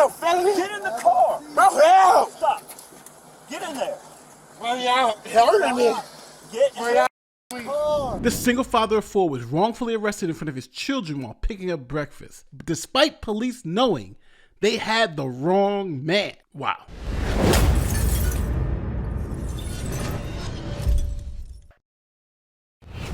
Help, felony. Get in the car. Bro, help. Stop. Get in there. Bro, y'all hurting me. Get in there. This single father of 4 was wrongfully arrested in front of his children while picking up breakfast, despite police knowing they had the wrong man. Wow.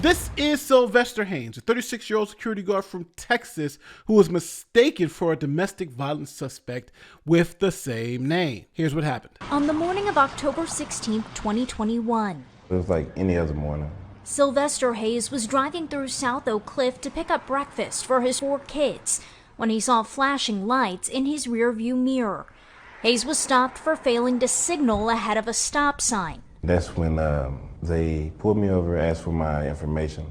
This is Sylvester Haynes, a 36-year-old security guard from Texas who was mistaken for a domestic violence suspect with the same name. Here's what happened. On the morning of October 16, 2021. It was like any other morning. Sylvester Hayes was driving through South Oak Cliff to pick up breakfast for his 4 kids when he saw flashing lights in his rearview mirror. Hayes was stopped for failing to signal ahead of a stop sign. That's when they pulled me over, asked for my information,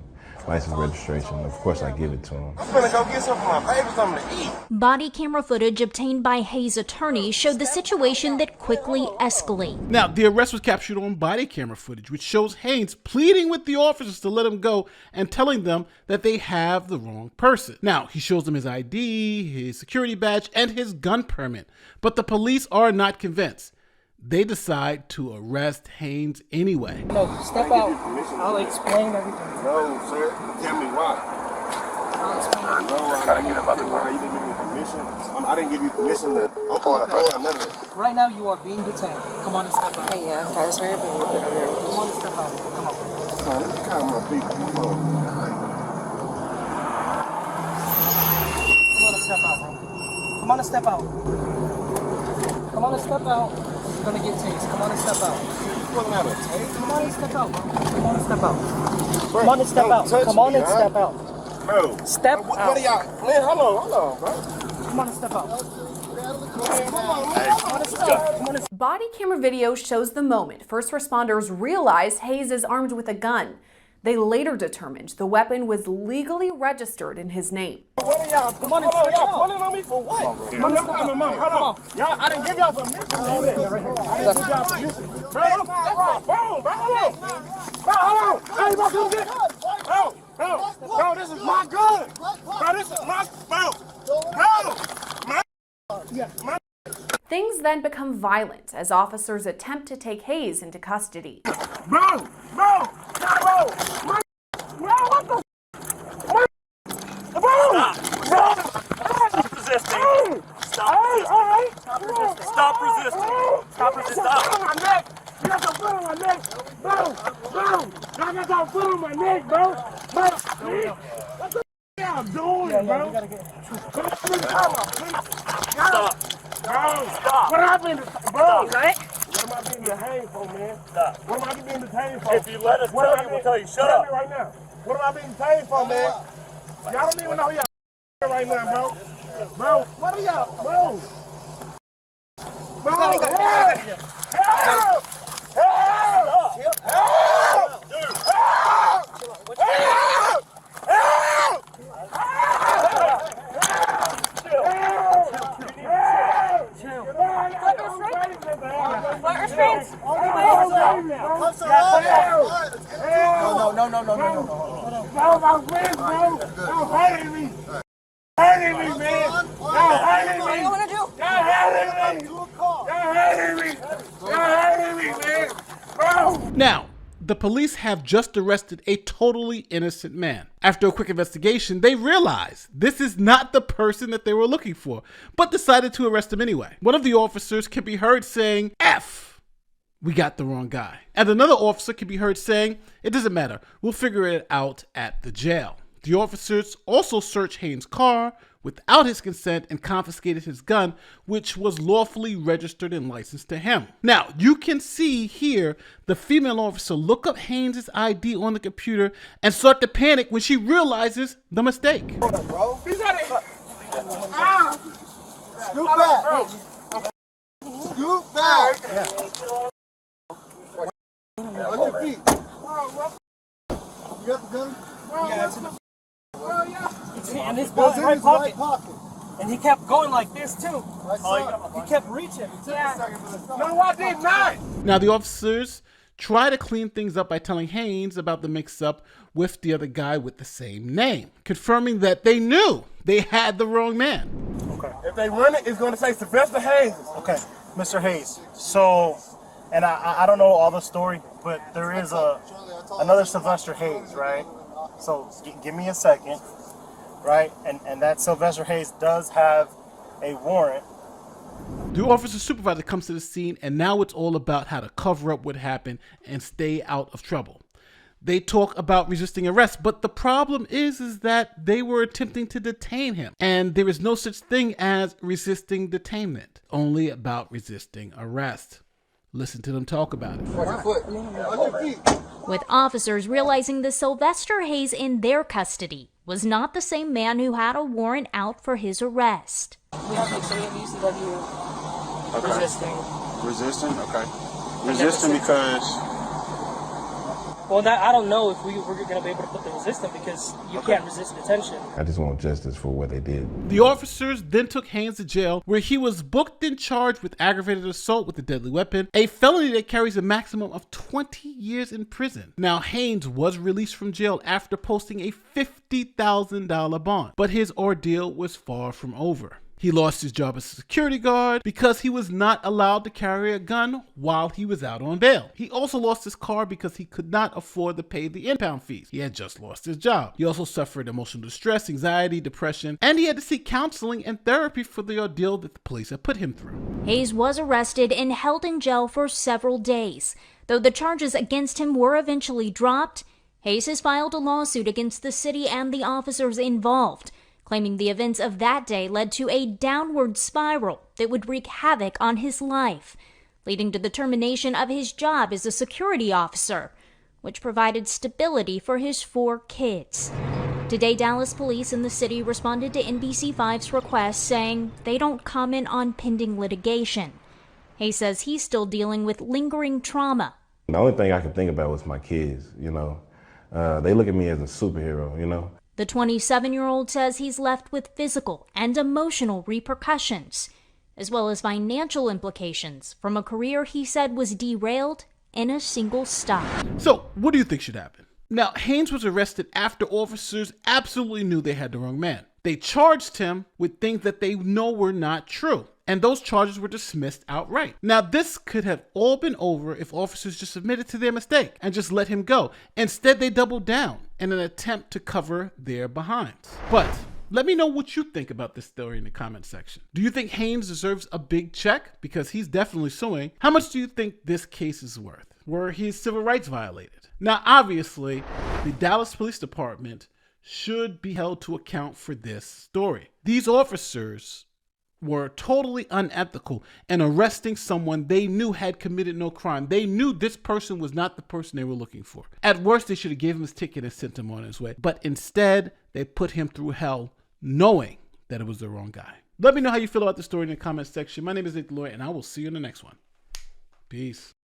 license registration. Of course, I give it to them. I'm gonna go get something for my baby, something to eat. Body camera footage obtained by Hayes' attorney showed the situation that quickly escalated. Now, the arrest was captured on body camera footage, which shows Haynes pleading with the officers to let him go and telling them that they have the wrong person. Now, he shows them his ID, his security badge, and his gun permit, but the police are not convinced. They decide to arrest Haynes anyway. No, step out. I'll explain everything. No, sir. Tell me why. I'll explain everything. No, I didn't get about the car. You didn't give me permission. I didn't give you permission to open the door. None of it. Right now, you are being detained. Come on and step out. Hey, yeah, guys, sorry for you. Come on and step out. Come on. Come on, let me call my people. Come on. Come on and step out, bro. Come on and step out. Come on and step out. You're gonna get tased. Come on and step out. Pulling out a tape? Come on and step out, bro. Come on and step out. Bro, Come on and step don't out. touch Come on me, and huh? step out. Bro. Step What out. are y'all? Man, hold on, bro. Come on and step out. Come on, man. Come on and step out. Come on and Body camera video shows the moment first responders realized Hayes is armed with a gun. They later determined the weapon was legally registered in his name. What are y'all? Come on, y'all pulling on me for what? Hold on. Y'all, I didn't give y'all permission. I didn't give y'all permission. Bro, hold on. Bro, hold on. I ain't about to do this. Bro, this is my gun. Bro, this is my, bro. Things then become violent as officers attempt to take Hayes into custody. Bro, what the Stop resisting. Stop resisting. Stop resisting. on my neck. You got some foot on my neck. Bro. I got some foot on my neck, bro. What the y'all doing, bro? you gotta get. Stop. Bro, Stop. what happened? Bro, Right? what am I being detained for, man? Stop. What am I being detained for? If you let us What am tell I you, we'll tell you. Shut tell me up. right now. What am I being detained for, man? Y'all don't even know who y'all right now, bro. Bro, what are y'all, bro? Bro, help! Help! No, my friends, bro. Y'all hurting me. Hurting me, man. Y'all hurting me. What do you want to do? Y'all hurting me. Y'all hurting me, man. Bro. Now, the police have just arrested a totally innocent man. After a quick investigation, they realized this is not the person that they were looking for, but decided to arrest him anyway. One of the officers can be heard saying, F, we got the wrong guy. And another officer can be heard saying, it doesn't matter, we'll figure it out at the jail. The officers also searched Haynes' car without his consent and confiscated his gun, which was lawfully registered and licensed to him. Now, you can see here the female officer look up Haynes' ID on the computer and start to panic when she realizes the mistake. Bro, he's at it. Scoot back. Scoot back. Watch your feet. You got the gun? Yeah, it's in the. It's in his right pocket. And he kept going like this too. He kept reaching. No, I did not. Now, the officers try to clean things up by telling Haynes about the mix-up with the other guy with the same name, confirming that they knew they had the wrong man. Okay. If they run it, it's going to say Sylvester Hayes. Okay, Mr. Hayes. So, and I don't know all the story, but there is another Sylvester Hayes, right? So give me a second, right? And that Sylvester Hayes does have a warrant. The officer supervisor comes to the scene, and now it's all about how to cover up what happened and stay out of trouble. They talk about resisting arrest, but the problem is that they were attempting to detain him, and there is no such thing as resisting detainment, only about resisting arrest. Listen to them talk about it. With officers realizing the Sylvester Hayes in their custody was not the same man who had a warrant out for his arrest. We have like 3 of these that you resisting. Resisting? Okay. Resisting because... Well, I don't know if we're going to be able to put the resistant because you can't resist detention. I just want justice for what they did. The officers then took Haynes to jail, where he was booked and charged with aggravated assault with a deadly weapon, a felony that carries a maximum of 20 years in prison. Now, Haynes was released from jail after posting a $50,000 bond, but his ordeal was far from over. He lost his job as a security guard because he was not allowed to carry a gun while he was out on bail. He also lost his car because he could not afford to pay the impound fees. He had just lost his job. He also suffered emotional distress, anxiety, depression, and he had to seek counseling and therapy for the ordeal that the police had put him through. Hayes was arrested and held in jail for several days. Though the charges against him were eventually dropped, Hayes has filed a lawsuit against the city and the officers involved, claiming the events of that day led to a downward spiral that would wreak havoc on his life, leading to the termination of his job as a security officer, which provided stability for his 4 kids. Today, Dallas police and the city responded to NBC5's request, saying they don't comment on pending litigation. Hayes says he's still dealing with lingering trauma. The only thing I could think about was my kids, They look at me as a superhero, The 27-year-old says he's left with physical and emotional repercussions, as well as financial implications from a career he said was derailed in a single stop. So, what do you think should happen? Now, Haynes was arrested after officers absolutely knew they had the wrong man. They charged him with things that they know were not true, and those charges were dismissed outright. Now, this could have all been over if officers just admitted to their mistake and just let him go. Instead, they doubled down in an attempt to cover their behinds. But let me know what you think about this story in the comment section. Do you think Haynes deserves a big check? Because he's definitely suing. How much do you think this case is worth? Were his civil rights violated? Now, obviously, the Dallas Police Department should be held to account for this story. These officers were totally unethical in arresting someone they knew had committed no crime. They knew this person was not the person they were looking for. At worst, they should have given him his ticket and sent him on his way. But instead, they put him through hell knowing that it was the wrong guy. Let me know how you feel about the story in the comment section. My name is Nick the Lawyer, and I will see you in the next one. Peace.